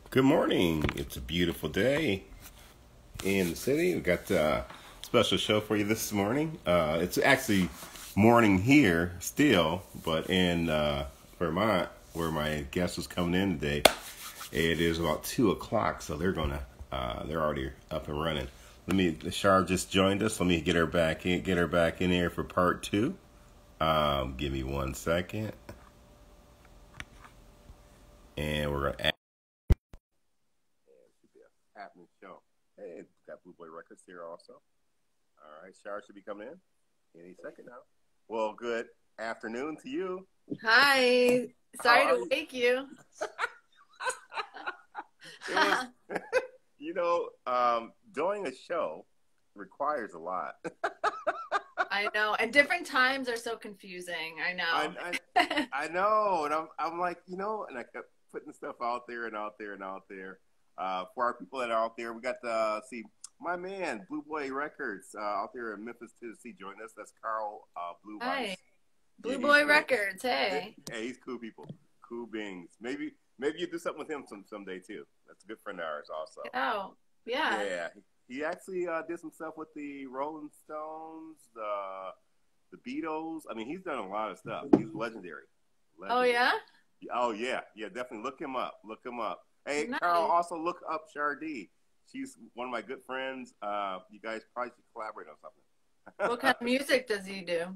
Good morning. It's a beautiful day in the city. We got a special show for you this morning. It's actually morning here still, but in Vermont, where my guest was coming in today, it is about 2 o'clock. So they're already up and running. Shar just joined us. Let me get her back in here for part two. Give me 1 second, and we're gonna. Happening show. Hey, got Blue Boy Records here also. All right, Shar should be coming in any second now. Well, good afternoon to you. Hi. Sorry to wake you. Doing a show requires a lot. I know, and different times are so confusing. I know. I know, and I'm like, and I kept putting stuff out there and out there and out there. For our people that are out there, we got to see my man, Blue Boy Records, out there in Memphis, Tennessee, join us. That's Carl Blue Weiss. Hi. Blue Boy cool. Records, hey. Hey, he's cool people. Cool beings. Maybe you do something with him someday, too. That's a good friend of ours also. Oh, yeah. Yeah. He actually did some stuff with the Rolling Stones, the Beatles. I mean, he's done a lot of stuff. He's legendary. Oh, yeah? Oh, yeah. Yeah, definitely. Look him up. Hey, Nice. Carl, also look up ShaR4. She's one of my good friends. You guys probably should collaborate on something. What kind of music does he do?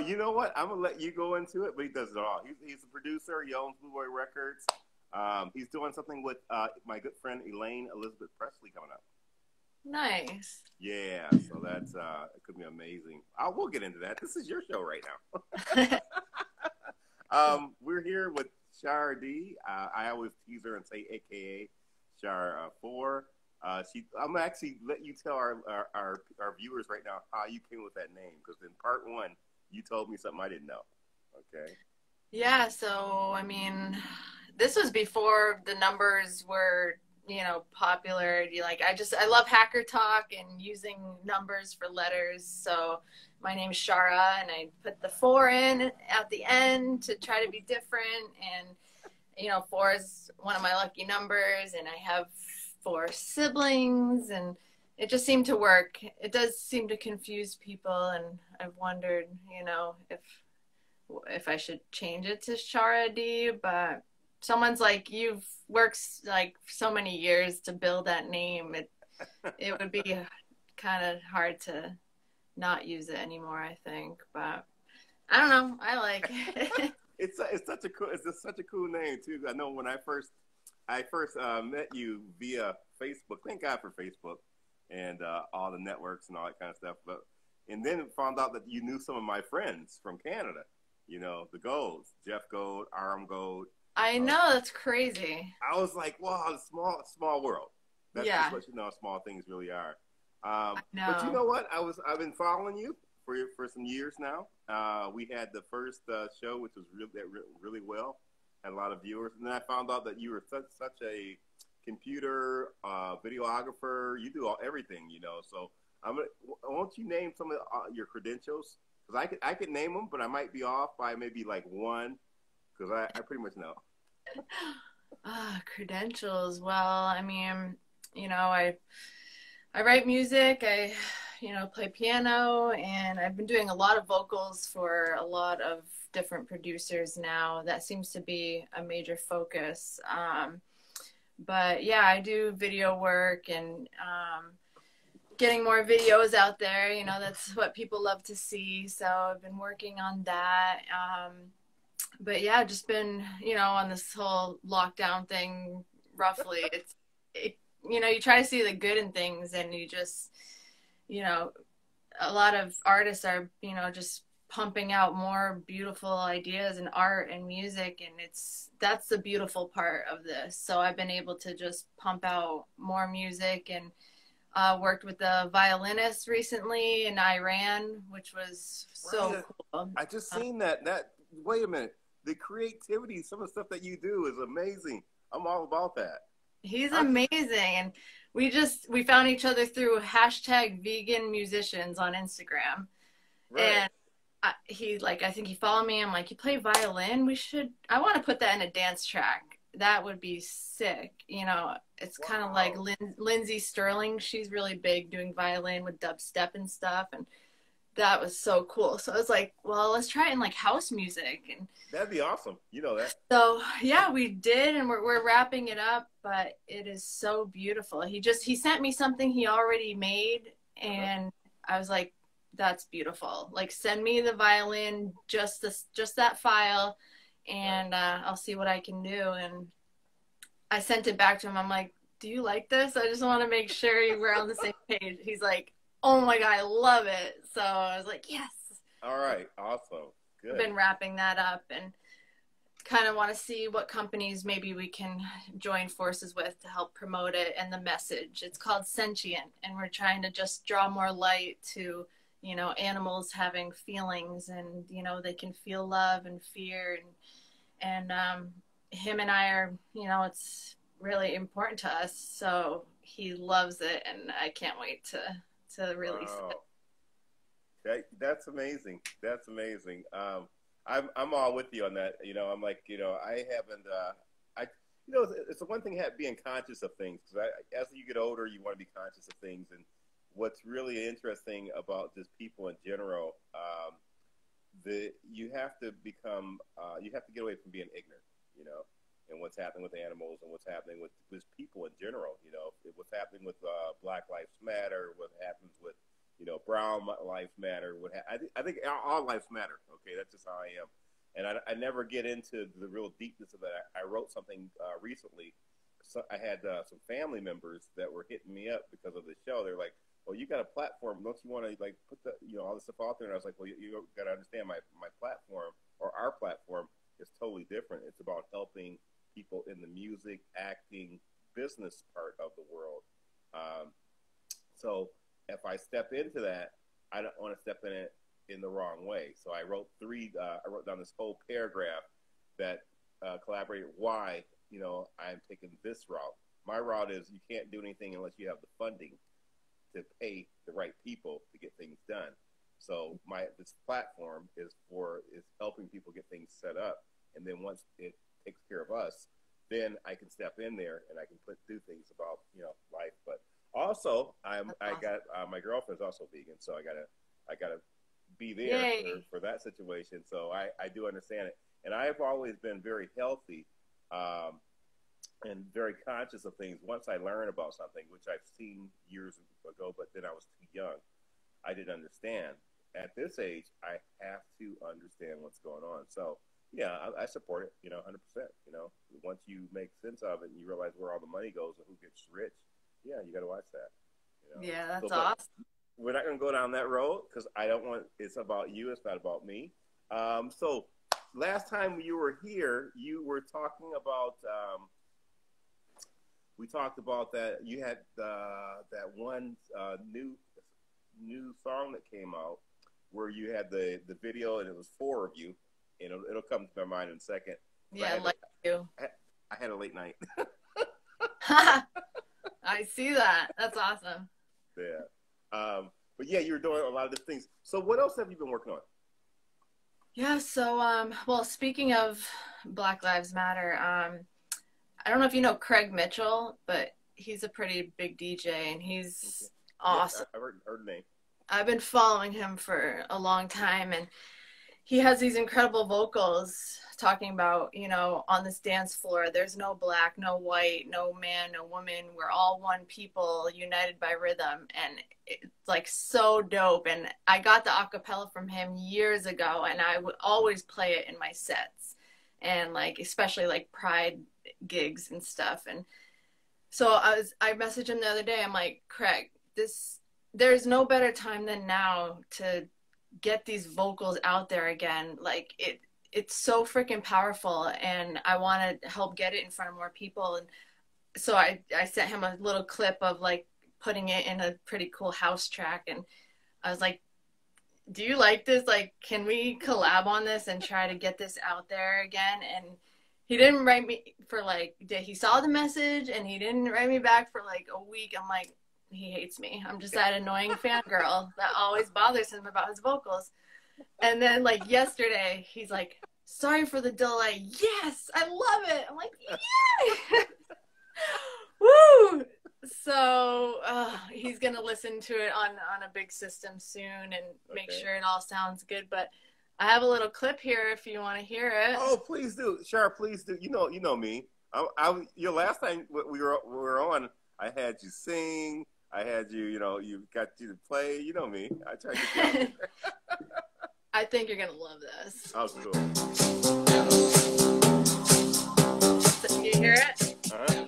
You know what? I'm going to let you go into it, but he does it all. He's a producer. He owns Blue Boy Records. He's doing something with my good friend Elaine Elizabeth Presley coming up. Nice. Yeah, so that's it could be amazing. We'll get into that. This is your show right now. We're here with ShaR4. I always tease her and say AKA ShaR4. I'm gonna actually let you tell our viewers right now how you came with that name, because in part one you told me something I didn't know. Okay. Yeah, so I mean, this was before the numbers were, popular. I love hacker talk and using numbers for letters. So my name's Shara, and I put the 4 in at the end to try to be different. And, 4 is one of my lucky numbers, and I have 4 siblings, and it just seemed to work. It does seem to confuse people, and I've wondered, if I should change it to ShaR4, but someone's like, you've worked like so many years to build that name. It would be kind of hard to not use it anymore, I think. But I don't know. I like it. It's such a cool name too. I know when I first met you via Facebook. Thank God for Facebook and all the networks and all that kind of stuff. And then found out that you knew some of my friends from Canada. The Golds, Jeff Gold, Aram Gold. I know, that's crazy. I was like, wow, small world. That's yeah. just what how small things really are. I know. But you know what? I've been following you for some years now. We had the first show, which was really well, had a lot of viewers, and then I found out that you were such a computer videographer. You do everything, So won't you name some of your credentials? Because I could name them, but I might be off by maybe like one, because I pretty much know. Credentials. Well, I mean, I write music. I, play piano, and I've been doing a lot of vocals for a lot of different producers now. That seems to be a major focus. But yeah, I do video work and getting more videos out there. That's what people love to see. So I've been working on that. But yeah, just been, on this whole lockdown thing, roughly. You try to see the good in things, and you just, a lot of artists are, just pumping out more beautiful ideas and art and music, and that's the beautiful part of this. So I've been able to just pump out more music, and worked with a violinist recently in Iran, which was so cool. I just seen that. Wait a minute. The creativity, some of the stuff that you do is amazing. I'm all about that. He's amazing. And we found each other through #vegan musicians on Instagram. Right. And I think he followed me. I'm like, you play violin? I want to put that in a dance track. that would be sick. You know, it's kind of like Wow. Lindsay Sterling. She's really big doing violin with dubstep and stuff. And that was so cool. So I was like, well, let's try it in like house music. And That'd be awesome. You know that. so yeah, we did, and we're wrapping it up, but it is so beautiful. He sent me something he already made, Uh-huh. and I was like, that's beautiful. Like, send me the violin, just that file, Right. and I'll see what I can do. And I sent it back to him. I'm like, do you like this? I just want to make sure we're on the same page. He's like, oh my God, I love it. So I was like, yes. All right. Awesome. I've Good. been wrapping that up and kind of want to see what companies maybe we can join forces with to help promote it and the message. It's called Sentient, and we're trying to just draw more light to, you know, animals having feelings, and, you know, they can feel love and fear, and him and I are, you know, it's really important to us. So he loves it, and I can't wait to release it. Wow. That's amazing. That's amazing. I'm all with you on that. You know, I'm like, you know, I haven't. You know, it's the one thing being conscious of things, because as you get older, you want to be conscious of things. And what's really interesting about just people in general, you have to become, you have to get away from being ignorant. You know, and what's happening with animals and what's happening with people in general. You know, what's happening with Black Lives Matter, what happens with, you know, Brown Lives Matter. I think all lives matter. Okay, that's just how I am. And I never get into the real deepness of that. I wrote something recently. So I had some family members that were hitting me up because of the show. They're like, "Well, you got a platform. Don't you want to like put the, you know, all this stuff out there?" And I was like, "Well, you got to understand my platform, or our platform, is totally different. It's about helping people in the music, acting, business part of the world. Um, so if I step into that, I don't want to step in it in the wrong way. So I wrote I wrote down this whole paragraph that collaborated why, you know, I'm taking this route. My route is you can't do anything unless you have the funding to pay the right people to get things done. So this platform is helping people get things set up, and then once it takes care of us, then I can step in there and I can do things about, you know, life. But also, I got my girlfriend's also vegan, so I gotta be there Yay. for that situation. So I do understand it, and I've always been very healthy, and very conscious of things. Once I learn about something, which I've seen years ago, but then I was too young, I didn't understand. At this age, I have to understand what's going on. So yeah, I support it, you know, 100%. You know, once you make sense of it and you realize where all the money goes and who gets rich, yeah, you got to watch that. You know, Yeah, so that's but awesome. we're not going to go down that road because I don't want. It's about you. It's not about me. So last time you were here, you were talking about. We talked about that you had that one new song that came out where you had the video and it was four of you, and it'll come to my mind in a second. I Yeah, had like you. I had a late night. I see that. That's awesome. Yeah. But yeah, you were doing a lot of different things. So what else have you been working on? Yeah, so well, speaking of Black Lives Matter, I don't know if you know Craig Mitchell, but he's a pretty big DJ and he's Yes, awesome. I heard the name. I've been following him for a long time, and he has these incredible vocals talking about, you know, on this dance floor, there's no black, no white, no man, no woman. We're all one people united by rhythm. And it's like so dope. And I got the acapella from him years ago, and I would always play it in my sets, and like, especially like pride gigs and stuff. And so I messaged him the other day. I'm like, Craig, there's no better time than now to get these vocals out there again. Like it's so freaking powerful, and I want to help get it in front of more people. And so I sent him a little clip of like putting it in a pretty cool house track, and I was like, do you like this? Like, can we collab on this and try to get this out there again? And he didn't write me for like, he saw the message and he didn't write me back for like a week. I'm like, he hates me. I'm just that annoying fangirl that always bothers him about his vocals. And then like yesterday, he's like, sorry for the delay. Yes, I love it. I'm like, yay! Woo! So he's gonna listen to it on a big system soon and make sure it all sounds good. But I have a little clip here if you want to hear it. Oh, please do, Shar. Please do. You know me. Your last time we were on, I had you sing. I had you. You got you to play. You know me. I tried to get out there. I think you're gonna love this. Oh, cool. So, can you hear it? Uh-huh.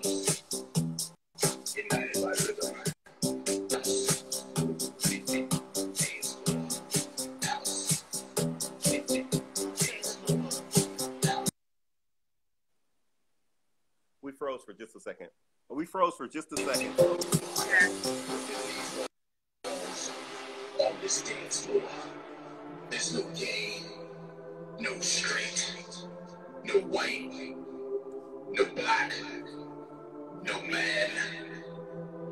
We froze for just a second. On this dance floor, there's no gay, no straight, no white, no black, no man,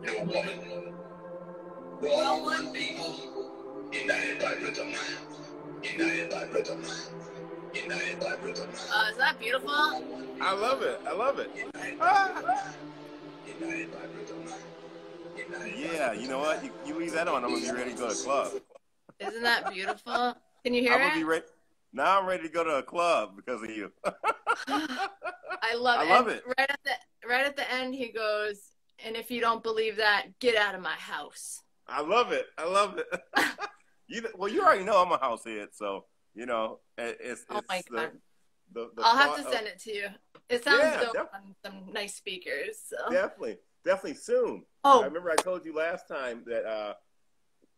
no woman. We're all one people, united by rhythm, united by rhythm, united by rhythm. Is that beautiful? I love it. United by rhythm. Yeah, you know what? You leave that on, I'm going to be ready to go to a club. Isn't that beautiful? Can you hear I'm it? going to be ready. Now I'm ready to go to a club because of you. I love it. Right at the end, he goes, and if you don't believe that, get out of my house. I love it. Well, you already know I'm a house head, so, it's oh my God. The I'll have to send it to you. It sounds dope on some nice speakers. So. Definitely soon. Oh, I remember I told you last time that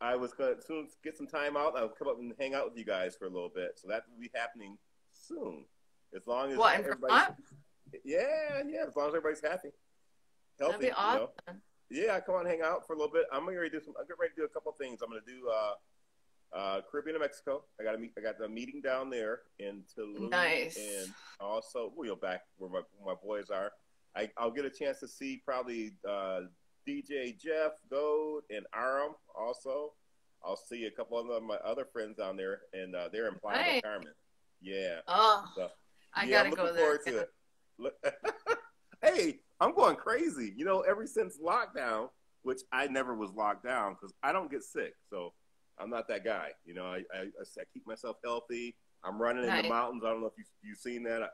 I was going to soon get some time out. I'll come up and hang out with you guys for a little bit. So that will be happening soon. As long as everybody's... Yeah, as long as everybody's happy. Healthy. That'd be awesome. Yeah, I come on and hang out for a little bit. I'm getting ready to do a couple things. I'm going to do Caribbean and Mexico. I got the meeting down there in Tulum. Nice. And also we'll back where my boys are. I'll get a chance to see probably DJ Jeff, Gold, and Aram also. I'll see a couple of my other friends down there, and they're in Playa del Carmen. Yeah. Oh, so, I gotta go there. To it. Hey, I'm going crazy. Ever since lockdown, which I never was locked down because I don't get sick, so I'm not that guy. I keep myself healthy. I'm running in the mountains. I don't know if you've seen that.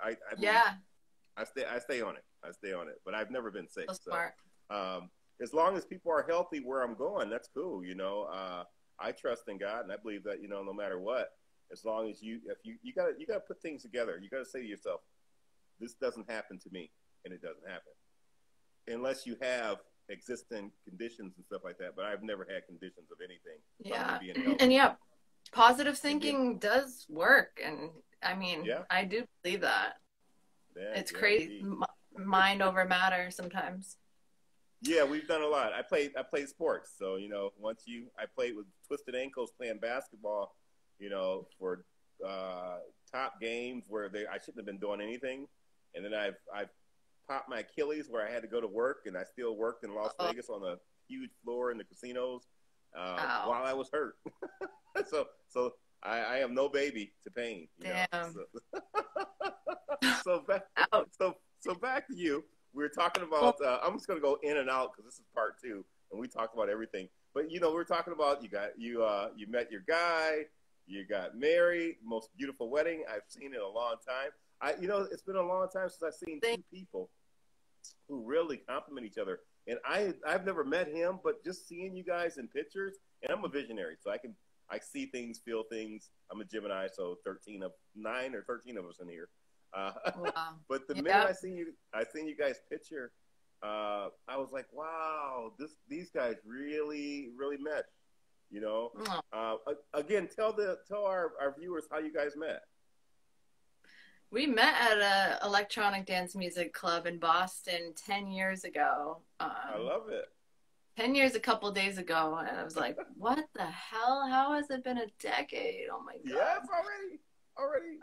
I stay on it. But I've never been sick. So smart. As long as people are healthy where I'm going, that's cool. I trust in God, and I believe that no matter what, as long as you gotta put things together. You gotta say to yourself, this doesn't happen to me, and it doesn't happen unless you have existing conditions and stuff like that. But I've never had conditions of anything. Yeah, and positive thinking does work, and I mean, I do believe that. It's crazy, mind over matter sometimes. Yeah, we've done a lot. I played sports, so I played with twisted ankles playing basketball, for top games where I shouldn't have been doing anything, and then I've popped my Achilles where I had to go to work, and I still worked in Las Vegas on a huge floor in the casinos while I was hurt. so I am no baby to pain. Damn. So back to you. We were talking about. I'm just gonna go in and out because this is part 2, and we talked about everything. But we're talking about you met your guy, you got married, most beautiful wedding I've seen in a long time. It's been a long time since I've seen two people who really compliment each other. And I've never met him, but just seeing you guys in pictures, and I'm a visionary, so I see things, feel things. I'm a Gemini, so 9 or 13 of us in here. Wow. But the minute I seen you guys picture, I was like, wow, these guys really mesh. Again, tell our viewers how you guys met. We met at a electronic dance music club in Boston 10 years ago. I love it. 10 years a couple days ago, and I was like, what the hell? How has it been a decade? Oh my God. Yes, already.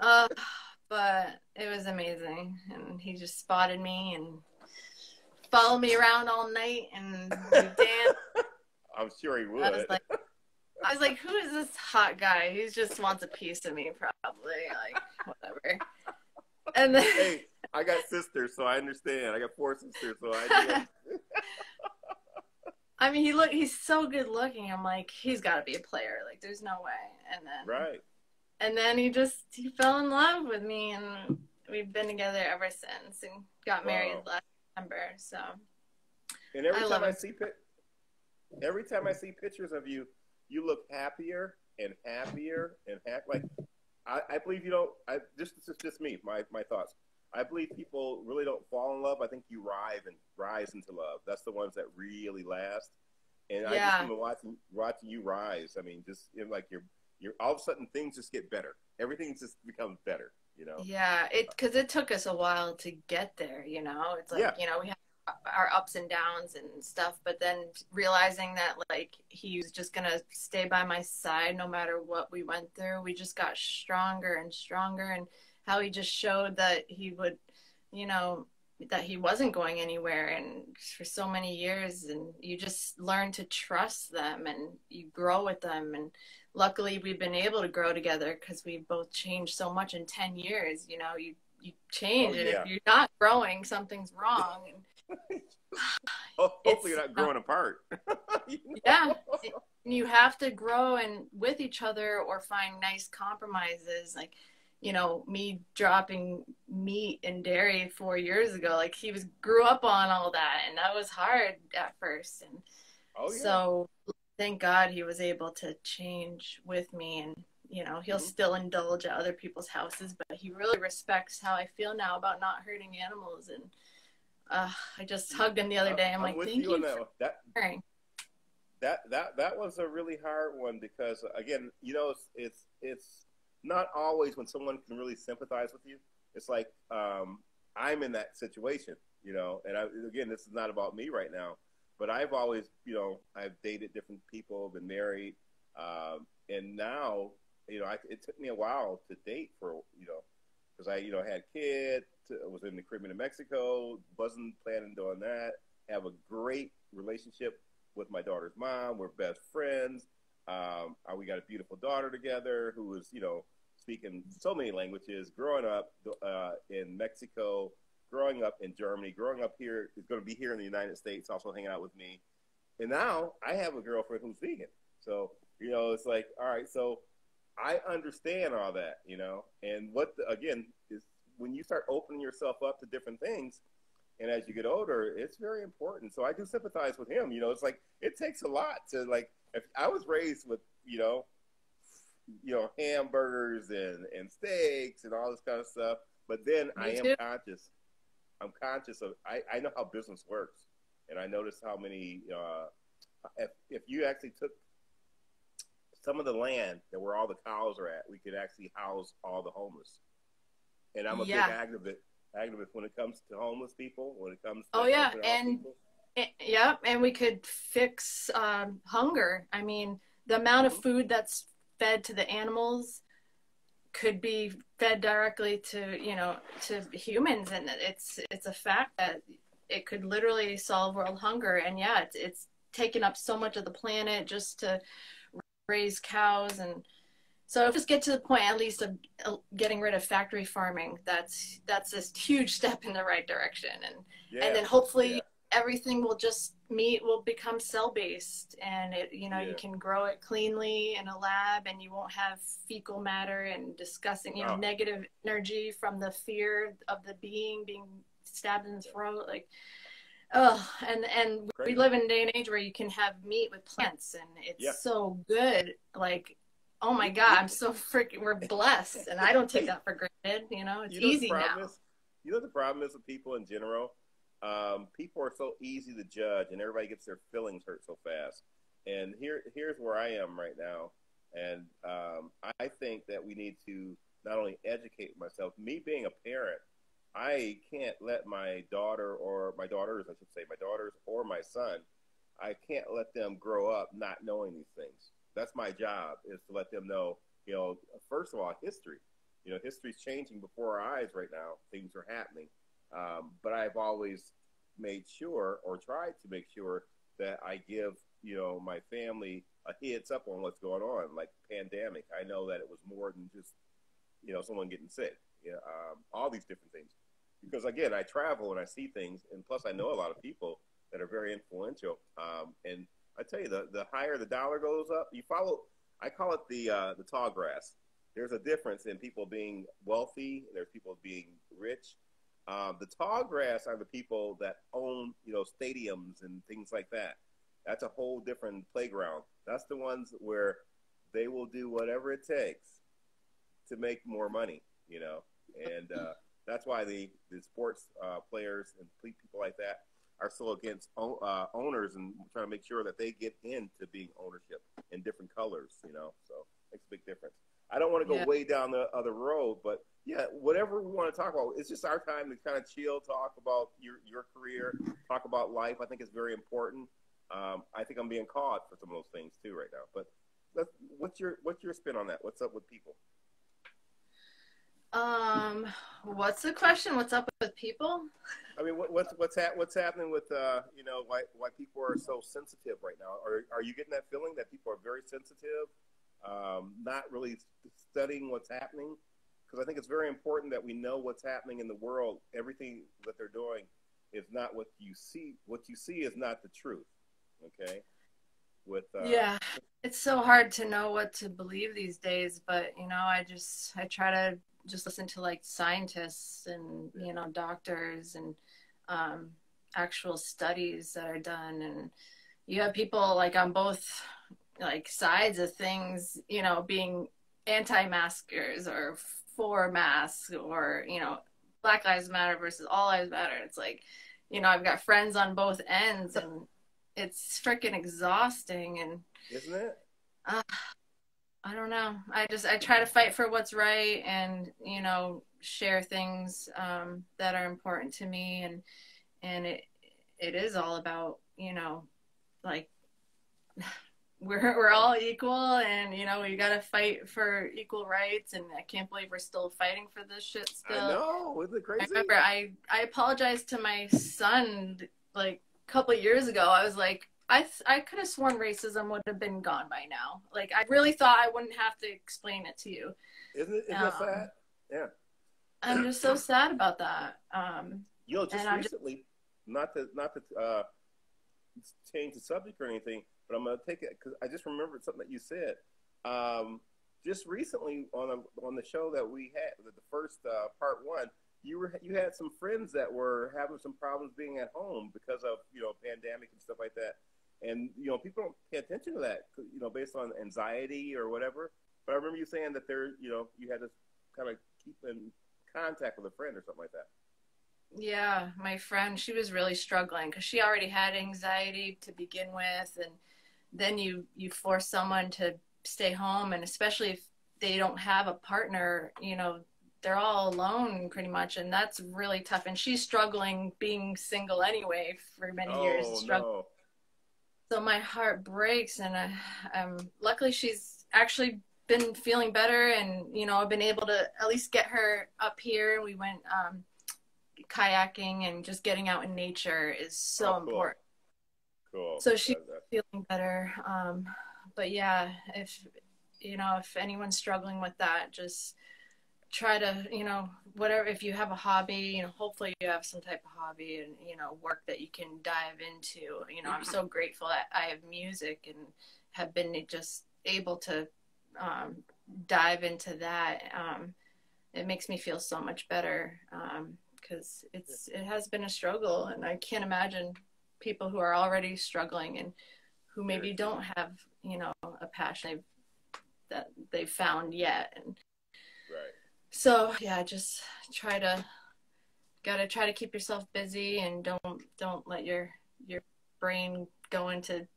But it was amazing, and he just spotted me and followed me around all night, and we danced. I'm sure he would. I was like, who is this hot guy? He just wants a piece of me, probably. Like, whatever. And then, Hey, I got sisters, so I understand. I got 4 sisters, so I do. I mean, he's so good looking. I'm like, he's got to be a player. Like, there's no way. Right. And then he fell in love with me, and we've been together ever since, and got married last September. So, and every time every time I see pictures of you, you look happier and happier and happy. Like, I believe you don't. This is just me, my thoughts. I believe people really don't fall in love. I think you rise into love. That's the ones that really last. And I just been watching you rise. I mean, just like you're all of a sudden things just get better. Everything just becomes better. You know. Yeah, because it took us a while to get there. You know, it's like we had our ups and downs and stuff, but then realizing that like he was just gonna stay by my side no matter what we went through, we just got stronger and stronger. And how he just showed that he would, that he wasn't going anywhere, and for so many years, and you just learn to trust them and you grow with them. And luckily we've been able to grow together because we both changed so much in 10 years. You change, and if you're not growing, something's wrong. And hopefully you're not growing apart. Yeah, you have to grow and with each other, or find nice compromises. Like, me dropping meat and dairy 4 years ago, like he grew up on all that, and that was hard at first. And so thank God he was able to change with me. And he'll still indulge at other people's houses, but he really respects how I feel now about not hurting animals. And I just hugged him the other day. I'm like, thank you for caring. That was a really hard one, because again, it's not always when someone can really sympathize with you. It's like I'm in that situation, and again, this is not about me right now, but I've always, I've dated different people, been married, and now, it took me a while to date for, because I, had kids, was in the Caribbean in Mexico, wasn't planning on doing that. Have a great relationship with my daughter's mom. We're best friends. We got a beautiful daughter together who is, speaking so many languages, growing up in Mexico, growing up in Germany, growing up here, is going to be here in the United States, also hanging out with me. And now I have a girlfriend who's vegan. So, it's like, all right, so I understand all that, and again, is when you start opening yourself up to different things, and as you get older, it's very important. So I do sympathize with him. It's like, it takes a lot to, like, if I was raised with, hamburgers and steaks and all this kind of stuff, but then I'm conscious of, I know how business works, and I notice how many, if you actually took some of the land that where all the cows are at, we could actually house all the homeless. And I'm a big activist when it comes to homeless people, when it comes to and we could fix hunger. I mean, the amount of food that's fed to the animals could be fed directly to to humans, and it's a fact that it could literally solve world hunger. And it's taken up so much of the planet just to raise cows. And so just get to the point, at least, of getting rid of factory farming. That's this huge step in the right direction. And then hopefully everything meat will become cell-based, and you can grow it cleanly in a lab, and you won't have fecal matter and disgusting, negative energy from the fear of the being stabbed in the throat. Like, and we live in a day and age where you can have meat with plants, and it's so good. Like, oh my God, I'm so we're blessed, and I don't take that for granted. It's easy now. The problem is with people in general. People are so easy to judge, and everybody gets their feelings hurt so fast. And here's where I am right now. And I think that we need to not only educate myself, me being a parent, I can't let my daughters, or my son, I can't let them grow up not knowing these things. That's my job, is to let them know, first of all, history. History's changing before our eyes right now. Things are happening. But I've always made sure, or tried to make sure, that I give, my family a heads up on what's going on, like pandemic. I know that it was more than just, someone getting sick. you know, all these different things. Because again, I travel and I see things, and plus I know a lot of people that are very influential. And I tell you, the higher the dollar goes up, you follow. I call it the tall grass. There's a difference in people being wealthy. There's people being rich. The tall grass are the people that own, you know, stadiums and things like that. That's a whole different playground. That's the ones where they will do whatever it takes to make more money, you know. And that's why the sports players and people like that are so against owners and trying to make sure that they get into being ownership in different colors, you know. So it makes a big difference. I don't want to go way down the other road, but yeah, whatever we want to talk about, it's just our time to kind of chill, talk about your career, talk about life. I think it's very important. I think I'm being caught for some of those things too right now. But what's your spin on that? What's up with people? What's the question? What's up with people? I mean, what's happening with you know, why people are so sensitive right now? Are you getting that feeling that people are very sensitive, not really studying what's happening? Because I think it's very important that we know what's happening in the world. Everything that they're doing is not what you see. What you see is not the truth. Okay. Yeah, it's so hard to know what to believe these days. But you know, I try to just listen to like scientists and, you know, doctors and actual studies that are done. And you have people like on both like sides of things, you know, being anti-maskers or for masks, or, you know, Black Lives Matter versus All Lives Matter. It's like, you know, I've got friends on both ends, and it's freaking exhausting. And isn't it? I don't know. I try to fight for what's right, and, you know, share things that are important to me. And it is all about, you know, like we're all equal, and, you know, we got to fight for equal rights. And I can't believe we're still fighting for this shit still. I know. Isn't it crazy? I remember I apologized to my son like a couple of years ago. I was like, I could have sworn racism would have been gone by now. Like, I really thought I wouldn't have to explain it to you. Isn't it sad? Yeah. I'm just so sad about that. You know, just recently, not to change the subject or anything, but I'm gonna take it because I just remembered something that you said. Just recently on the show that we had, the first part one, you had some friends that were having some problems being at home because of, you know, pandemic and stuff like that. And, you know, people don't pay attention to that, you know, based on anxiety or whatever. But I remember you saying that you know, you had to kind of keep in contact with a friend or something like that. Yeah, my friend, she was really struggling because she already had anxiety to begin with. And then you force someone to stay home, and especially if they don't have a partner, you know, they're all alone pretty much. And that's really tough. And she's struggling being single anyway for many years. No. So my heart breaks, and luckily she's actually been feeling better, and, you know, I've been able to at least get her up here. We went kayaking, and just getting out in nature is so important. Cool. So she's feeling better. But yeah, if anyone's struggling with that, just try to, you know, whatever, if you have a hobby, you know, hopefully you have some type of hobby and, you know, work that you can dive into. You know, I'm so grateful that I have music and have been just able to dive into that. It makes me feel so much better because it has been a struggle, and I can't imagine people who are already struggling and who maybe don't have, you know, a passion that they've found yet. And right. So yeah, just gotta try to keep yourself busy, and don't let your brain go into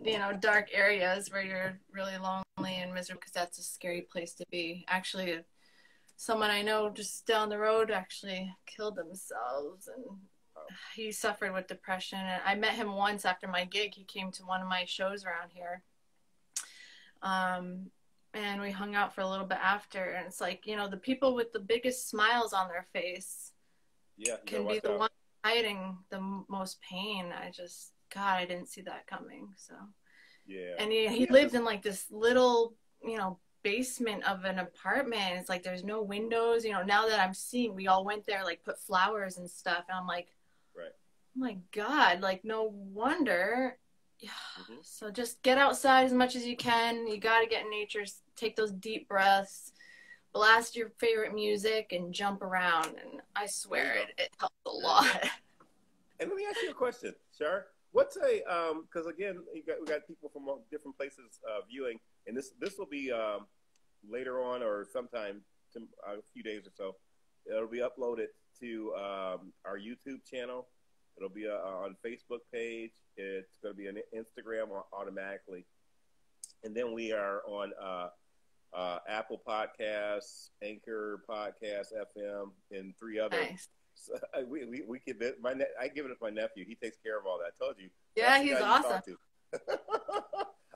you know, dark areas where you're really lonely and miserable, because that's a scary place to be. Actually, someone I know just down the road actually killed themselves, and he suffered with depression. And I met him once after my gig. He came to one of my shows around here. And we hung out for a little bit after, and it's like, you know, the people with the biggest smiles on their face can be the ones hiding the most pain. God, I didn't see that coming. So yeah. And he lived in like this little, you know, basement of an apartment. It's like there's no windows. You know, now that I'm seeing, we all went there, like put flowers and stuff, and I'm like, Right. oh my God, like no wonder. Yeah. Mm-hmm. So just get outside as much as you can. You got to get in nature, take those deep breaths, blast your favorite music, and jump around. And I swear it helps a lot. And let me ask you a question, Shar. What's a because again, we got people from all different places viewing, and this will be later on or sometime a few days or so. It'll be uploaded to our YouTube channel. It'll be on Facebook page. It's going to be on Instagram automatically, and then we are on Apple Podcasts, Anchor Podcasts, FM, and 3 other. Nice. So we give it. I give it to my nephew. He takes care of all that. I told you. Yeah, he's awesome.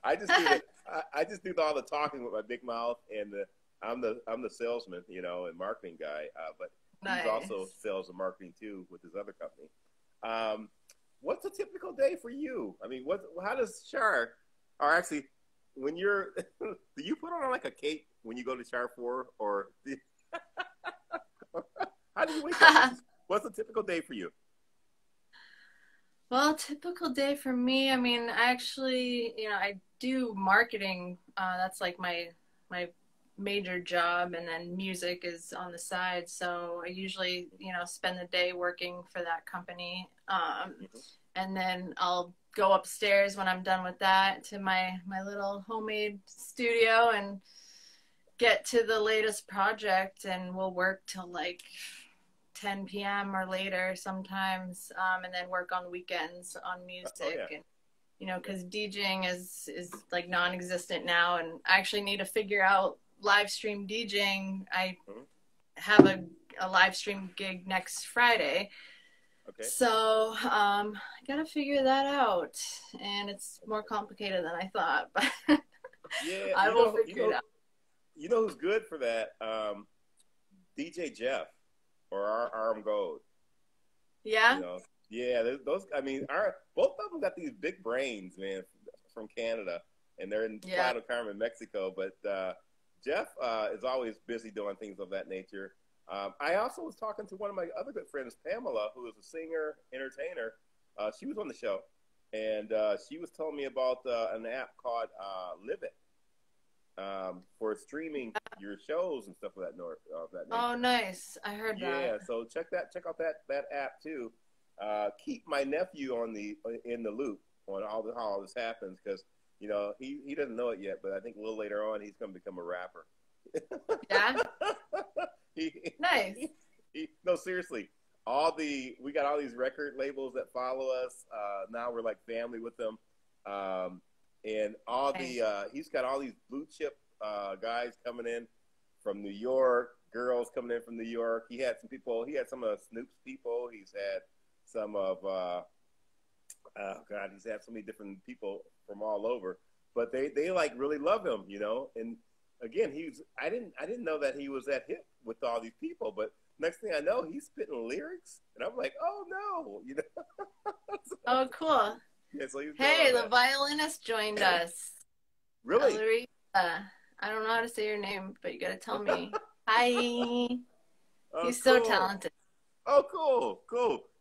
I just do all the talking with my big mouth, and I'm the salesman, you know, and marketing guy. But nice. He's also sales and marketing too with his other company. What's a typical day for you? I mean, how does ShaR, or actually, when you're, do you put on like a cape when you go to ShaR4, or how do you wake up? What's a typical day for you? Well, typical day for me, I mean, I actually, you know, I do marketing. That's like my major job, and then music is on the side. So I usually, you know, spend the day working for that company. And then I'll go upstairs when I'm done with that to my little homemade studio and get to the latest project, and we'll work till like 10 p.m. or later sometimes, and then work on weekends on music. Yeah. And you know, because DJing is like non-existent now, and I actually need to figure out live stream DJing. I have a live stream gig next Friday. Okay. So I gotta figure that out, and it's more complicated than I thought, but yeah, I will figure it out. You know who's good for that? DJ Jeff or Arm Gold. Yeah. You know? Yeah, those. I mean, both of them got these big brains, man, from Canada, and they're in Playa del Carmen, Mexico. But Jeff is always busy doing things of that nature. I also was talking to one of my other good friends, Pamela, who is a singer, entertainer. She was on the show, and she was telling me about an app called Live It for streaming your shows and stuff of that nature. Oh, nice! I heard that. Yeah, so check out that app too. Keep my nephew in the loop on how all this happens, because you know he doesn't know it yet, but I think a little later on he's going to become a rapper. Yeah. Nice. No, seriously. We got all these record labels that follow us. Now we're like family with them. And he's got all these blue chip guys coming in from New York, girls coming in from New York. He had some of Snoop's people. He's had some of he's had so many different people from all over. But they like really love him, you know. And again, I didn't know that he was that hip with all these people, but next thing I know, he's spitting lyrics, and I'm like, oh no, you know. Oh, cool. Yeah, so hey, the violinist joined us. Really? Valerie, I don't know how to say your name, but you gotta tell me. Hi. He's so talented. Oh, cool.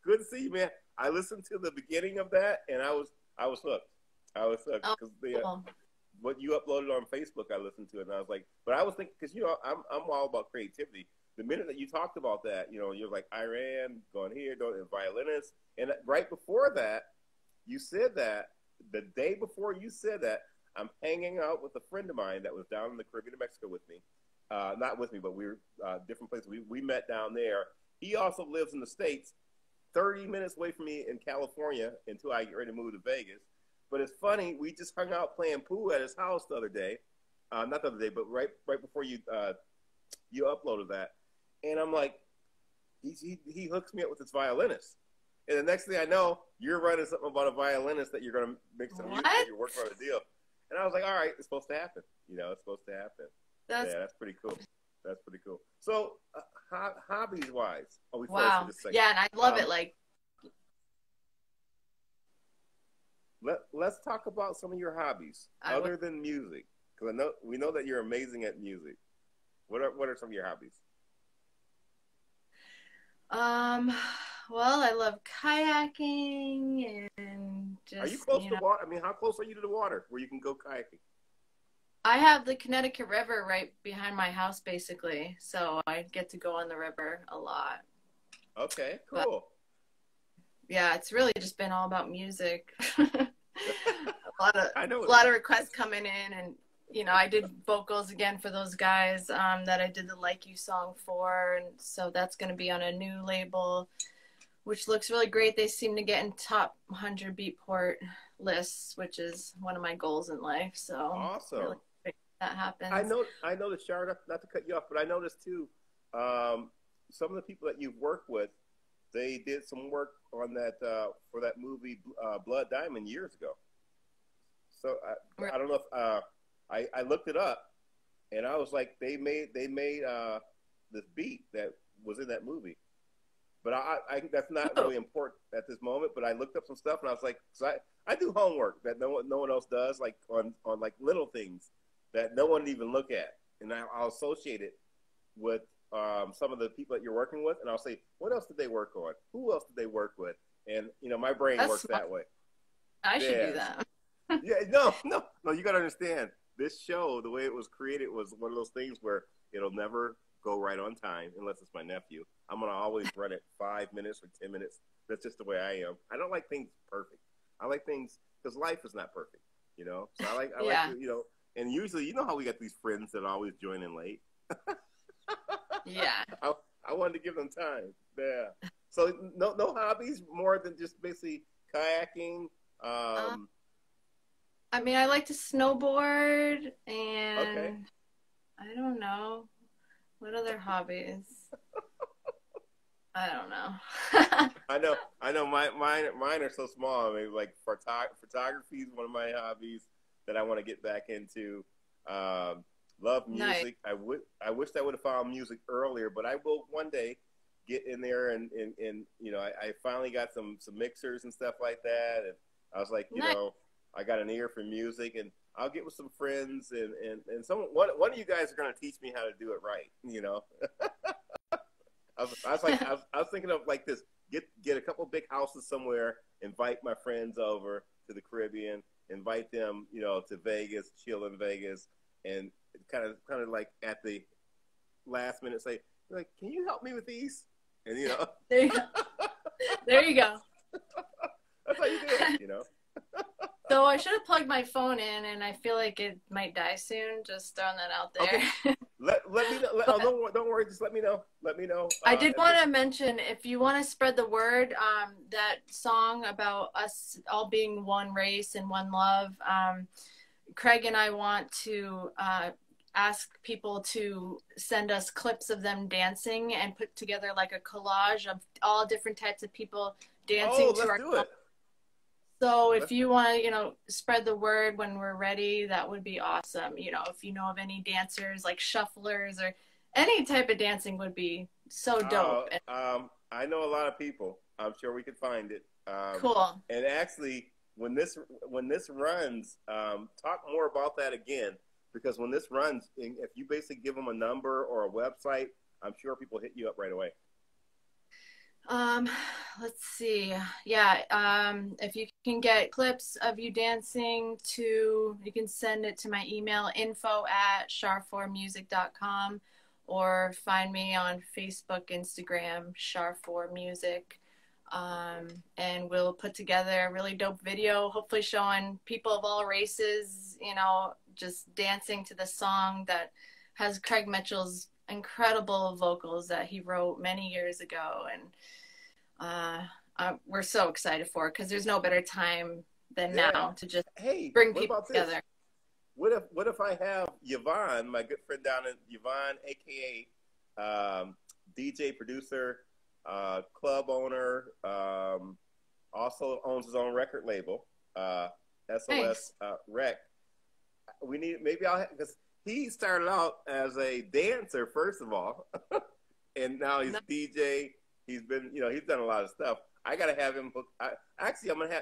Good to see you, man. I listened to the beginning of that, and I was hooked. I was hooked because cool. What you uploaded on Facebook, I listened to it, and I was like, but I was thinking, because, you know, I'm all about creativity. The minute that you talked about that, you know, you're like, Iran, going here, going to violinist. And right before that, you said that, the day before you said that, I'm hanging out with a friend of mine that was down in the Caribbean of Mexico with me. Not with me, but we were different places. We met down there. He also lives in the States, 30 minutes away from me in California until I get ready to move to Vegas. But it's funny, we just hung out playing pool at his house the other day. Not the other day, but right before you uploaded that. And I'm like, he hooks me up with this violinist. And the next thing I know, you're writing something about a violinist that you're going to make some music and you're working on a deal. And I was like, all right, it's supposed to happen. You know, it's supposed to happen. That's pretty cool. That's pretty cool. So, hobbies-wise. Wow. Yeah, and I love it. Like, let's talk about some of your hobbies other than music, Because we know that you're amazing at music. What are some of your hobbies? Well, I love kayaking and Are you just, close to water? I mean, how close are you to the water where you can go kayaking? I have the Connecticut River right behind my house, basically. So I get to go on the river a lot. Okay, But cool. yeah, it's really just been all about music. I know A lot of requests coming in, and I did vocals again for those guys that I did the Like You song for, and so that's going to be on a new label, which looks really great. They seem to get in top 100 Beatport lists, which is one of my goals in life. So awesome. really that happens. I know the ShaR, not to cut you off, but I noticed too, some of the people that you've worked with, they did some work on that for that movie Blood Diamond years ago. So I don't know if I looked it up, and I was like, they made this beat that was in that movie. But I think that's not really important at this moment. But I looked up some stuff, and I was like, so I do homework that no one else does, like on like little things that no one even look at, and I'll associate it with some of the people that you're working with, and I'll say, what else did they work on? Who else did they work with? And my brain works that way. I should do that. Yeah, no, you got to understand. This show, the way it was created, was one of those things where it'll never go right on time unless it's my nephew. I'm going to always run it 5 minutes or 10 minutes. That's just the way I am. I don't like things perfect. I like things, because life is not perfect, So I like, and usually, how we got these friends that always join in late. Yeah. I wanted to give them time. Yeah. So no hobbies more than just basically kayaking. I mean, I like to snowboard, and okay. I don't know what other hobbies. I don't know. I know. Mine are so small. I mean, like photography is one of my hobbies that I want to get back into. Love music. Nice. I wish I would have found music earlier, but I will one day get in there and I finally got some mixers and stuff like that, and I was like, nice. I got an ear for music, and I'll get with some friends, and one of you guys are going to teach me how to do it right. I was thinking of like this: get a couple big houses somewhere, invite my friends over to the Caribbean, invite them, to Vegas, chill in Vegas, and kind of like at the last minute say, like, can you help me with these? And there you go. There you go. That's how you do it, So I should have plugged my phone in, and I feel like it might die soon. Just throwing that out there. Okay. Let me know. Don't worry. Just let me know. Let me know. I did want to mention, if you want to spread the word, that song about us all being one race and one love. Craig and I want to ask people to send us clips of them dancing and put together like a collage of all different types of people dancing to our song. So if you want to, spread the word when we're ready, that would be awesome. If you know of any dancers, like shufflers or any type of dancing would be so dope. I know a lot of people. I'm sure we could find it. Cool. And actually, when this runs, talk more about that again, because when this runs, if you basically give them a number or a website, I'm sure people hit you up right away. Let's see. Yeah. If you can get clips of you dancing you can send it to my email, info@shar4music.com, or find me on Facebook, Instagram, ShaR4Music. And we'll put together a really dope video, hopefully showing people of all races, just dancing to the song that has Craig Mitchell's incredible vocals that he wrote many years ago. And we're so excited for it, because there's no better time than now to just bring people together. What if I have Yvonne, my good friend down in Yvonne, aka DJ, producer, club owner, also owns his own record label, SOS Rec. We need, because he started out as a dancer first of all, and now he's DJ. He's been, he's done a lot of stuff. I gotta have him book. Actually, I'm gonna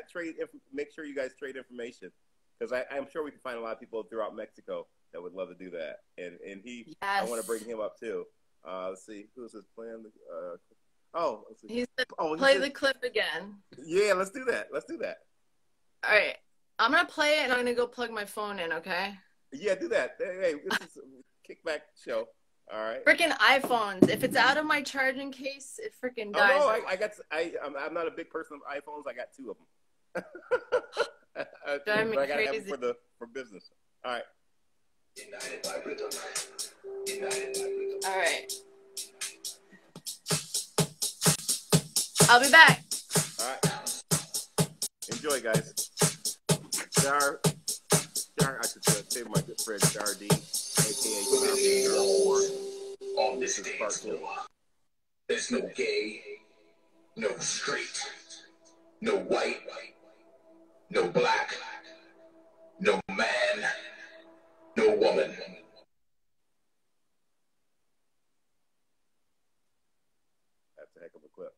make sure you guys trade information, because I'm sure we can find a lot of people throughout Mexico that would love to do that. And he, I Yes. want to bring him up too. Let's see, who's this playing? Oh, let's see. He said, Oh, play the clip again. Yeah, let's do that. Let's do that. All right. I'm going to play it and I'm going to go plug my phone in, okay? Yeah, do that. Hey, this is a kickback show. All right. Freaking iPhones. If it's out of my charging case, it freaking dies. Oh no, I'm not a big person of iPhones. I got 2 of them. Drive me but I gotta crazy. have them for business. All right. United by rhythm. United by rhythm. All right. I'll be back. All right. Enjoy, guys. ShaR, I should say my good friend ShaR D, aka Musician ShaR4. On this dance floor, there's no gay, no straight, no white, no black, no man, no woman. That's a heck of a clip.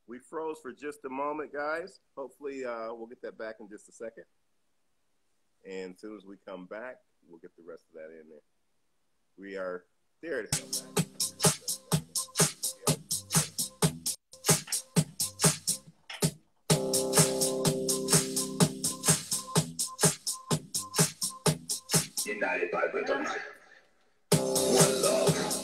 We froze for just a moment, guys. Hopefully, we'll get that back in just a second. And as soon as we come back, we'll get the rest of that in there. We are there. It is. United by rhythm. One love.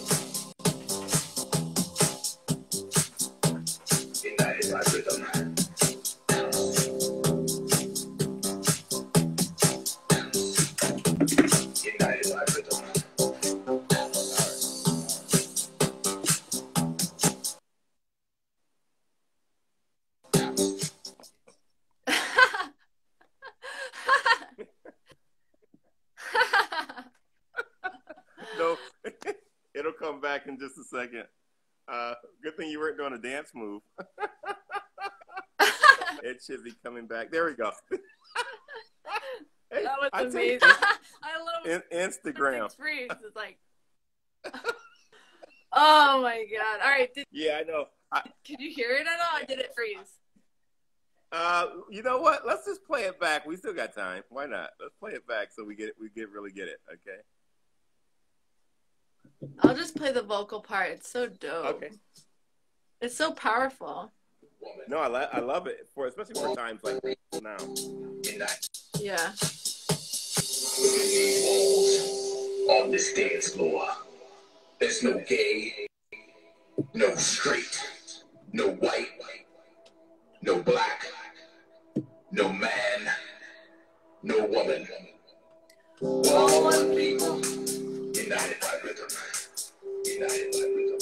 United by rhythm. United by rhythm. No, it'll come back in just a second. Good thing you weren't doing a dance move. It should be coming back. There we go. Hey, That was I tell you, amazing. I love Instagram. It's free. It's like, oh my god! All right, Yeah, I know. could you hear it at all? Or did it freeze? You know what? Let's just play it back. We still got time. Why not? Let's play it back so we really get it. Okay. I'll just play the vocal part. It's so dope. Okay. It's so powerful. No, I love it especially for times like now. Yeah. On this dance floor, there's no gay, no straight, no white, no black, no man, no woman. All one people, united by rhythm. United by rhythm.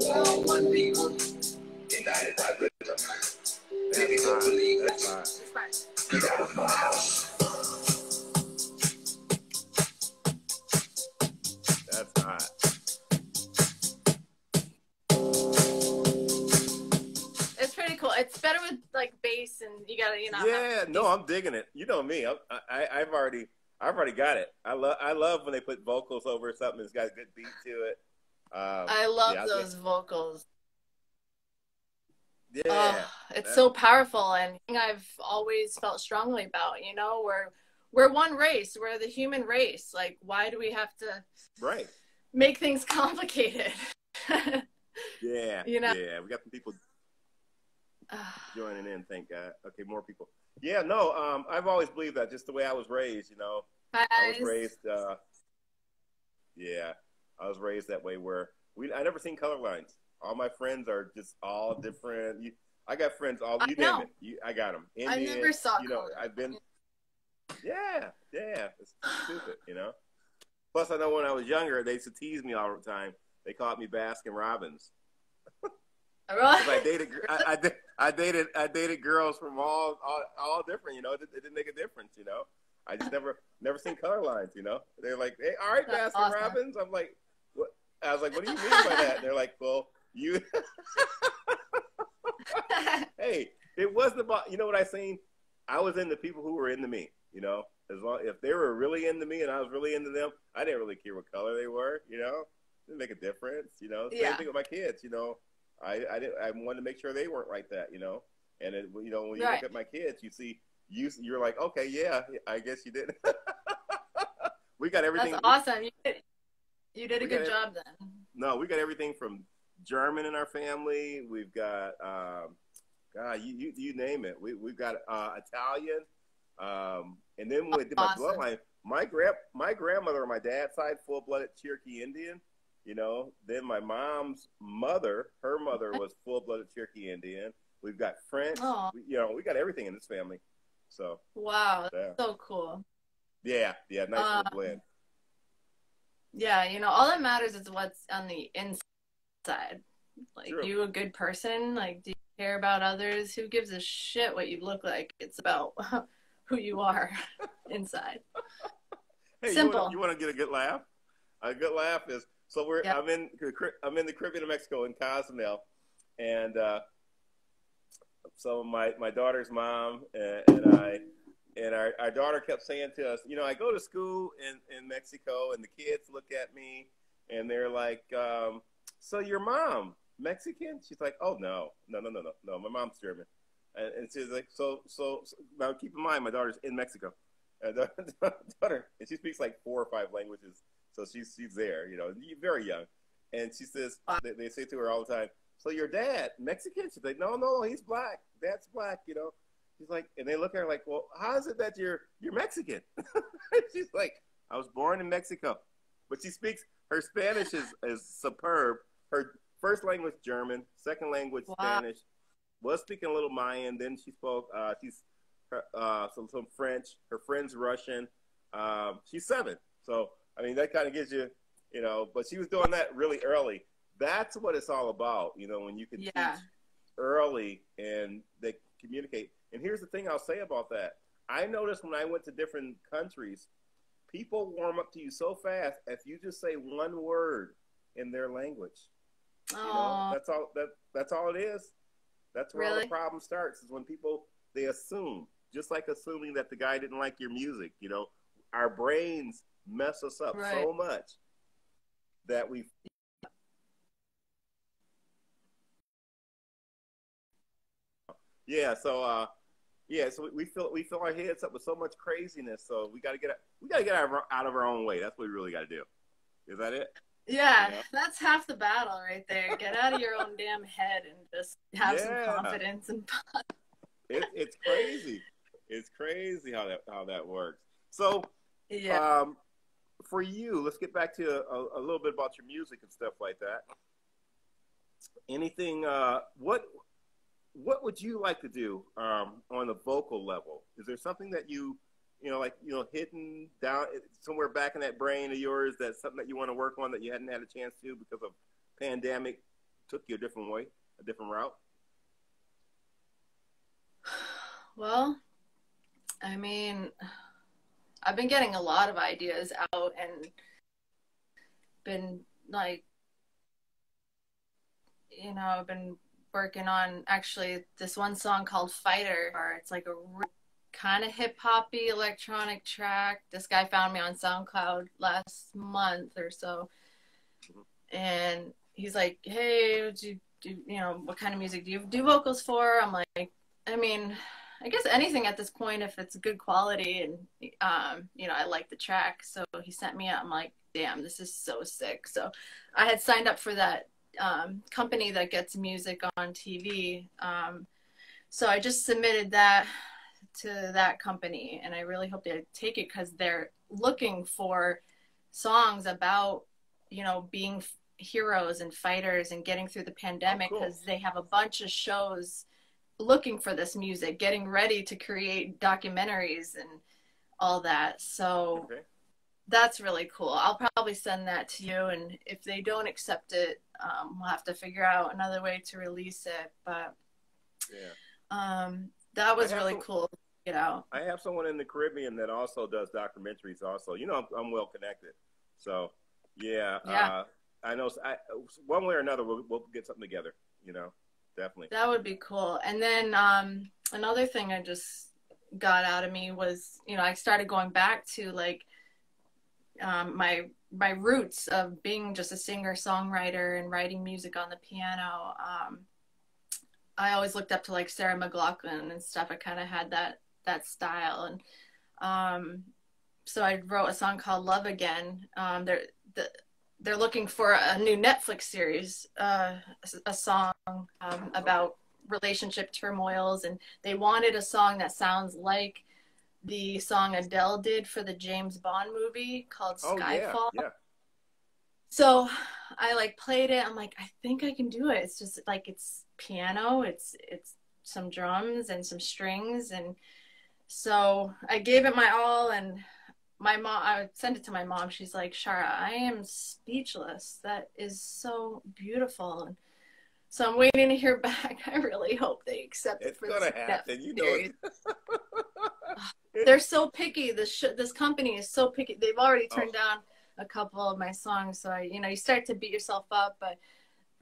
All one people, united by rhythm. If you don't believe that, That's hot. get out of my house. That's hot. It's pretty cool. It's better with like bass and you gotta, Yeah, no, I'm digging it. You know me. I've already got it. I love when they put vocals over something that's got a good beat to it. I love those vocals. Yeah, Oh, it's so powerful, and I've always felt strongly about. We're one race. We're the human race. Like, why do we have to right. make things complicated? Yeah, Yeah, we got some people joining in. Thank God. Okay, more people. Yeah, no, I've always believed that. Just the way I was raised, I was raised. I was raised that way where I never seen color lines. All my friends are just all different. I got friends all. You name it. I got them. Indian, I never saw color. I've been. Yeah. It's stupid, Plus, I know when I was younger, they used to tease me all the time. They called me Baskin Robbins. I dated girls from all different. It didn't make a difference. I just never seen color lines. They're like, hey, all right, That's Baskin awesome. Robbins. I'm like, what? I was like, what do you mean by that? And they're like, well, you. Hey, it wasn't about. You know what I seen? I was into people who were into me. As long if they were really into me and I was really into them, I didn't really care what color they were. It didn't make a difference. Same thing with my kids. I wanted to make sure they weren't like that. And when you look at my kids, you see you're like, okay, yeah, I guess you did. We got That's everything. awesome. You did a We got good job then. no, we got everything from German in our family. We've got God, you name it. We've got Italian, and then when we did my Awesome. bloodline, my grandmother on my dad's side, full-blooded Cherokee Indian. You know, then my mom's mother, her mother was full-blooded Cherokee Indian. We've got French. Oh, You know, we got everything in this family. So wow. yeah, That's so cool. yeah, nice little Um, blend. yeah, all that matters is what's on the inside. Like, True. you a good person? Like, do you care about others? Who gives a shit what you look like? It's about who you are inside. Hey, Simple. you want to get a good laugh? A good laugh is so Yep. I'm in the Caribbean of Mexico in Cozumel, and so my daughter's mom and I and our daughter kept saying to us, you know, I go to school in Mexico, and the kids look at me and they're like, so your mom Mexican? She's like, oh no, my mom's German, and she's like, so now keep in mind my daughter's in Mexico, and daughter, and she speaks like 4 or 5 languages, so she's there, you know, very young, and she says they say to her all the time, so your dad Mexican? She's like, no, he's black. Dad's black, you know. She's like, and they look at her like, well, how is it that you're Mexican? She's like, I was born in Mexico, but she speaks her Spanish is superb. Her first language German, second language Wow. Spanish. Was speaking a little Mayan. Then she spoke. She's some French. Her friend's Russian. She's 7, so I mean that kind of gives you, you know. But she was doing that really early. That's what it's all about, you know, when you can teach early and they communicate. And here's the thing I'll say about that. I noticed when I went to different countries, people warm up to you so fast if you just say one word in their language. You know, that's all it is. That's where all the problem starts, is when people, they assume, just like assuming that the guy didn't like your music, you know. Our brains mess us up so much that we so we fill our heads up with so much craziness. So we got to get out of our own way. That's what we really got to do. Is that it? Yeah, that's half the battle right there. Get out of your own damn head and just have some confidence and it's crazy. It's crazy how that works. So for you, let's get back to a little bit about your music and stuff like that. Anything? What would you like to do on the vocal level? Is there something that you know, like, you know, hidden down somewhere back in that brain of yours, that's something that you want to work on that you hadn't had a chance to because of pandemic took you a different way, a different route? Well, I mean, I've been getting a lot of ideas out and been like, you know, I've been working on actually this one song called Fighter, or it's like a kind of hip-hoppy electronic track. This guy found me on SoundCloud last month or so, and he's like, hey, you know, what kind of music do you do vocals for? I'm like, I mean, I guess anything at this point if it's good quality and you know, I like the track. So he sent me out. I'm like, damn, this is so sick. So I had signed up for that company that gets music on TV. So I just submitted that to that company, and I really hope they take it because they're looking for songs about, you know, being heroes and fighters and getting through the pandemic, because they have a bunch of shows looking for this music, getting ready to create documentaries and all that. So that's really cool. I'll probably send that to you, and if they don't accept it, we'll have to figure out another way to release it. But that was really cool. You know, I have someone in the Caribbean that also does documentaries. Also, you know, I'm well connected. So I know. One way or another, we'll get something together. You know, definitely. That would be cool. And then another thing I just got out of me was, you know, I started going back to like my roots of being just a singer-songwriter and writing music on the piano. I always looked up to like Sarah McLachlan and stuff. I kind of had that that style. And so I wrote a song called Love Again. They're looking for a new Netflix series, a song about relationship turmoils, and they wanted a song that sounds like the song Adele did for the James Bond movie called Skyfall. Yeah. So I like played it. I'm like, I think I can do it. It's just like, it's piano, it's some drums and some strings. And so I gave it my all, and my mom, I would send it to my mom. She's like, Shara, I am speechless. That is so beautiful. And so I'm waiting to hear back. I really hope they accept it for this. It's gonna happen, you know it. They're so picky. This company is so picky. They've already turned down a couple of my songs. So you start to beat yourself up. But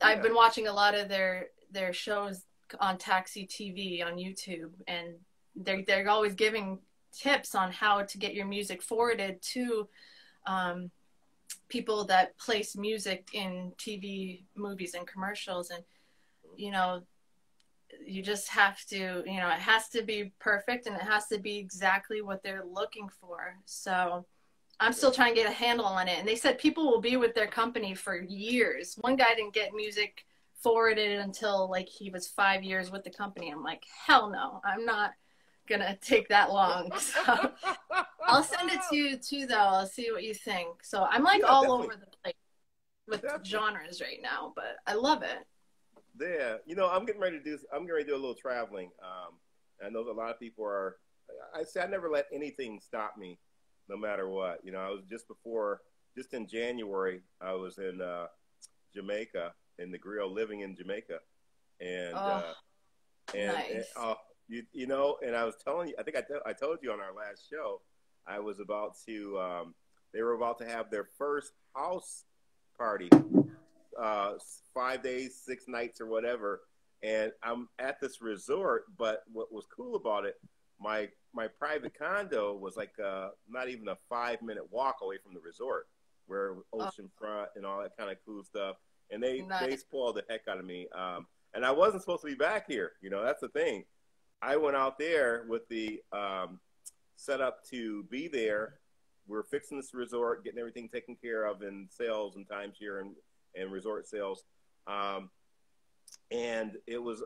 I've been watching a lot of their shows on Taxi TV on YouTube, and they're always giving tips on how to get your music forwarded to people that place music in TV, movies, and commercials. And you just have to, it has to be perfect, and it has to be exactly what they're looking for. So I'm still trying to get a handle on it. And they said people will be with their company for years. One guy didn't get music forwarded until like he was 5 years with the company. I'm like, hell no, I'm not gonna take that long. So I'll send it to you too, though. I'll see what you think. So I'm like all over the place with genres right now, but I love it. Yeah, I'm getting ready to do a little traveling. I know that a lot of people are. I never let anything stop me, no matter what. I was just in January, I was in Jamaica, in the grill, living in Jamaica, and nice. And I was telling you, I think I told you on our last show, I was about to. They were about to have their first house party. 5 days, 6 nights, or whatever, and I'm at this resort. But what was cool about it, my private condo was like not even a 5-minute walk away from the resort, where oceanfront and all that kind of cool stuff. And they spoiled the heck out of me. And I wasn't supposed to be back here. That's the thing. I went out there with the setup to be there. We're fixing this resort, getting everything taken care of in sales and timeshare and resort sales. And it was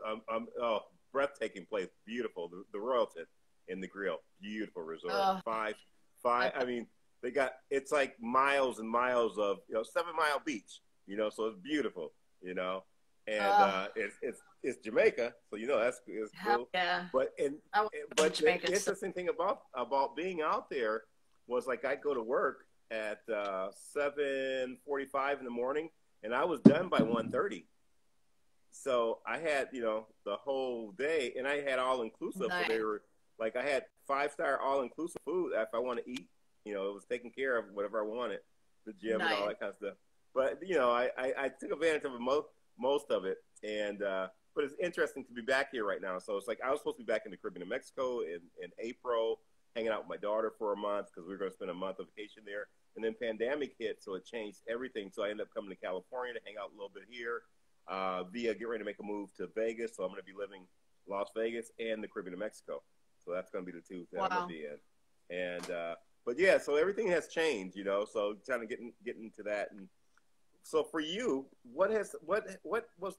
breathtaking place, beautiful. The Royalton in the Grill, beautiful resort. I mean, it's like miles and miles of 7 Mile Beach, so it's beautiful, and it's Jamaica, so it's cool. Yeah. But the interesting thing about being out there was, like, I'd go to work at 7:45 in the morning, and I was done by 1:30. So I had, the whole day, and I had all inclusive. Nice. So they were like, I had 5-star all inclusive food. If I want to eat, it was taken care of, whatever I wanted, the gym and all that kind of stuff. But I took advantage of most of it, and but it's interesting to be back here right now. So it's like I was supposed to be back in the Caribbean of Mexico in April, hanging out with my daughter for a month, because we were going to spend a month of vacation there. And then pandemic hit, so it changed everything. So I ended up coming to California to hang out a little bit here. Via get ready to make a move to Vegas, so I'm going to be living Las Vegas and the Caribbean of Mexico. So that's going to be the two that I'm going to be in. And but yeah, so everything has changed, So kind of getting into that. And so for you, what was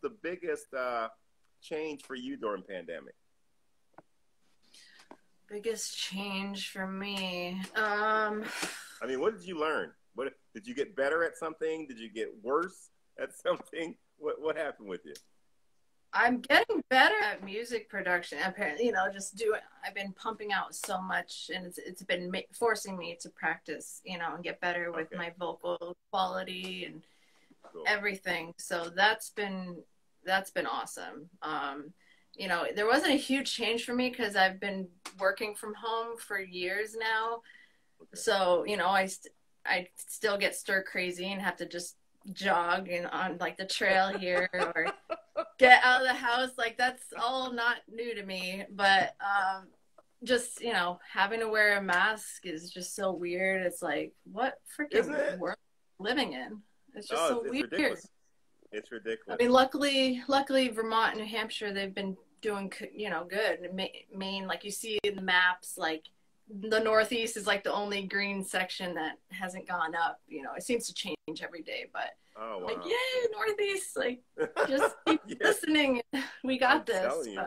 the biggest change for you during pandemic? Biggest change for me. I mean, what did you learn? What did you get better at something? Did you get worse at something? What happened with you? I'm getting better at music production. Apparently, I've been pumping out so much, and it's been forcing me to practice, and get better with my vocal quality and everything. So that's been awesome. There wasn't a huge change for me because I've been working from home for years now. Okay. So, I still get stir crazy and have to just jog on like the trail here or get out of the house. Like, that's all not new to me, but just having to wear a mask is just so weird. It's like, what freaking world living in? It's just so weird. Ridiculous. It's ridiculous. I mean, luckily Vermont and New Hampshire, they've been doing, you know, good. Maine, like you see in the maps, like the Northeast is like the only green section that hasn't gone up. You know, it seems to change every day, but Oh, wow. like, yay, Northeast, like just keep Yes. listening. We got I'm this. telling you.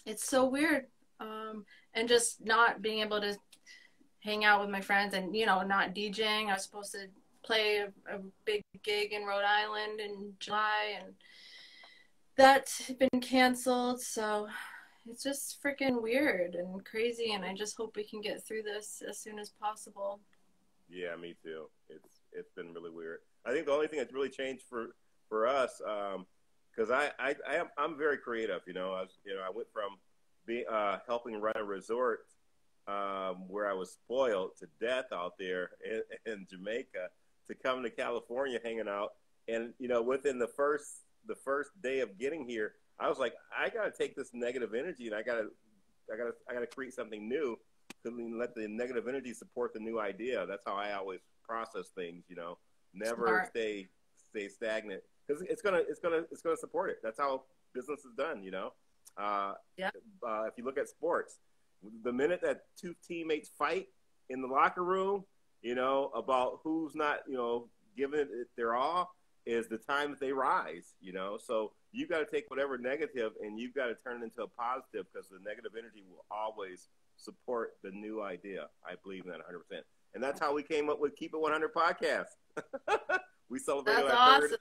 It's so weird. And just not being able to hang out with my friends and, you know, not DJing. I was supposed to play a big gig in Rhode Island in July, and that's been canceled. So it's just freaking weird and crazy, and I just hope we can get through this as soon as possible. Yeah, me too. It's been really weird. I think the only thing that's really changed for us, because I'm very creative. You know, I went from being helping run a resort where I was spoiled to death out there in Jamaica to coming to California, hanging out, and you know, within the first day of getting here, I was like, I gotta take this negative energy and I gotta create something new to let the negative energy support the new idea. That's how I always process things. You know, never Smart. stay stagnant, because it's gonna support it. That's how business is done. You know, Yeah. If you look at sports, the minute that two teammates fight in the locker room, you know, about who's not, you know, giving it their all, is the time that they rise, you know. So you got to take whatever negative and you've got to turn it into a positive, because the negative energy will always support the new idea. I believe in that 100%. And that's how we came up with Keep It 100 podcast. We celebrated That's our awesome. third,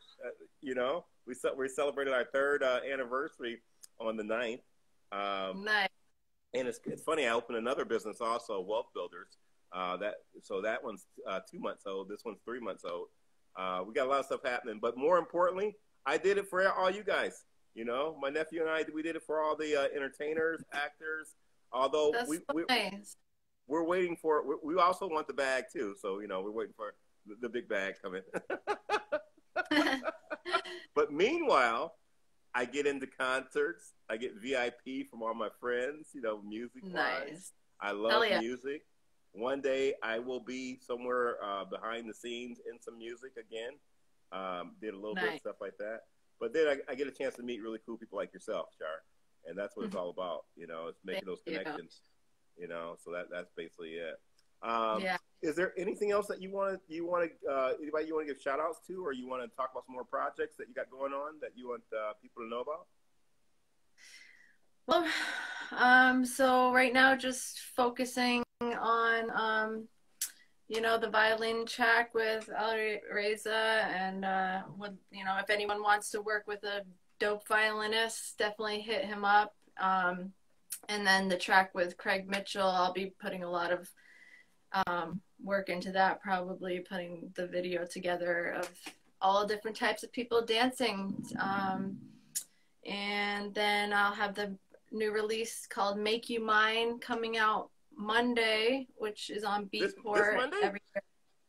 you know, we celebrated our third anniversary on the 9th. Nice. And it's funny, I opened another business also, Wealth Builders. That one's 2 months old. This one's 3 months old. We got a lot of stuff happening, but more importantly, I did it for all you guys. You know, my nephew and I, we did it for all the entertainers, actors. Although That's nice. we're waiting for, we also want the bag too. So, you know, we're waiting for the big bag coming. But meanwhile, I get into concerts. I get VIP from all my friends, you know, music-wise. Nice. I love music. One day I will be somewhere behind the scenes in some music again. Did a little bit of stuff like that. But then I get a chance to meet really cool people like yourself, Shar. And that's what it's all about, you know, it's making those connections, you know, so that's basically it. Is there anything else that you want to anybody you want to give shout outs to, or you want to talk about some more projects that you got going on that you want people to know about? Well, so right now just focusing on, you know, the violin track with Reza, and you know, if anyone wants to work with a dope violinist, definitely hit him up. And then the track with Craig Mitchell, I'll be putting a lot of work into that, probably putting the video together of all different types of people dancing. And then I'll have the new release called Make You Mine coming out Monday, which is on Beatport. This Monday?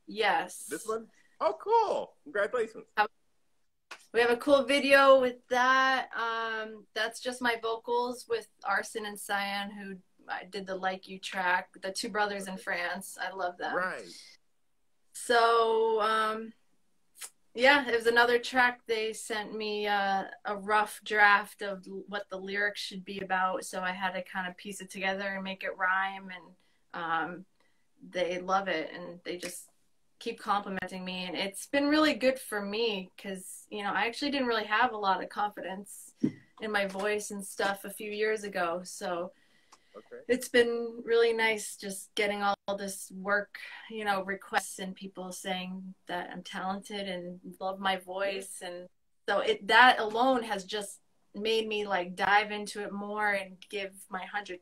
Yes. This one? Oh, cool. Congratulations. We have a cool video with that. That's just my vocals with Arson and Cyan, who I did the Like You track, the two brothers in France. I love them. Right. So, yeah, it was another track. They sent me a rough draft of what the lyrics should be about, so I had to kind of piece it together and make it rhyme, and they love it, and they just keep complimenting me, and it's been really good for me, because, you know, I actually didn't really have a lot of confidence in my voice and stuff a few years ago, so it's been really nice just getting all this work, you know, requests and people saying that I'm talented and love my voice. And so that alone has just made me like dive into it more and give my 110%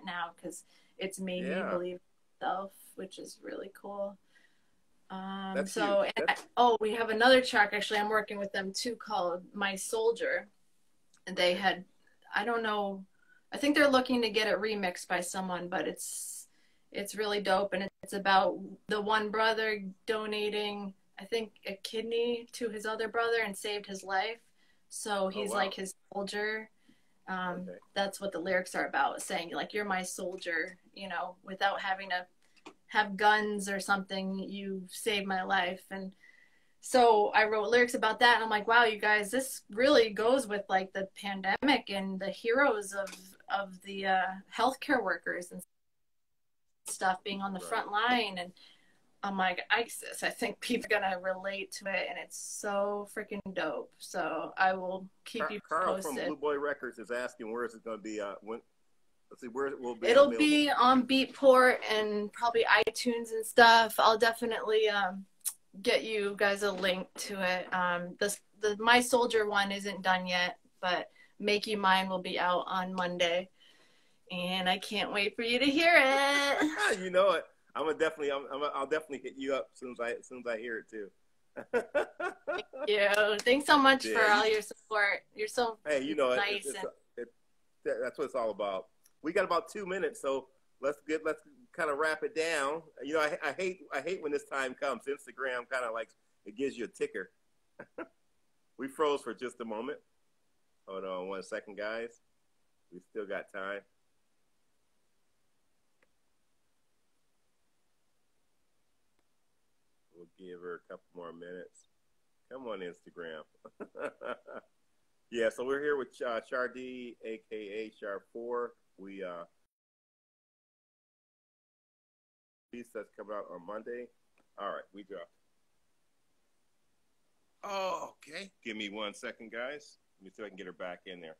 now, because it's made me believe in myself, which is really cool. We have another track, actually, I'm working with them too, called My Soldier. And they had, I don't know, I think they're looking to get it remixed by someone, but it's really dope, and it's about the one brother donating, I think, a kidney to his other brother and saved his life. So he's like his soldier. That's what the lyrics are about, saying like, you're my soldier, you know, without having to have guns or something, you saved my life. And So I wrote lyrics about that, and I'm like, wow, you guys, this really goes with like the pandemic and the heroes of the healthcare workers and stuff being on the Right. front line. And I'm like, I think people are gonna relate to it, and it's so freaking dope. So I will keep you Carl from posted. Blue Boy Records is asking where is it going to be? When? Let's see, where it will be It'll available. be on Beatport and probably iTunes and stuff. I'll definitely get you guys a link to it. The My Soldier one isn't done yet, but Make You Mine will be out on Monday, and I can't wait for you to hear it. You know it. I'll definitely hit you up as soon as I hear it too. Thank you. Thanks so much for all your support. You're so hey, you know nice. that's what it's all about. We got about 2 minutes, so let's kind of wrap it down. You know, I hate when this time comes. Instagram kind of like it gives you a ticker. We froze for just a moment. Hold on 1 second, guys. We still got time. We'll give her a couple more minutes. Come on, Instagram. Yeah, so we're here with ShaR4, aka ShaR4. We piece that's coming out on Monday. All right, we go. Oh, okay. Give me 1 second, guys. Let me see if I can get her back in there.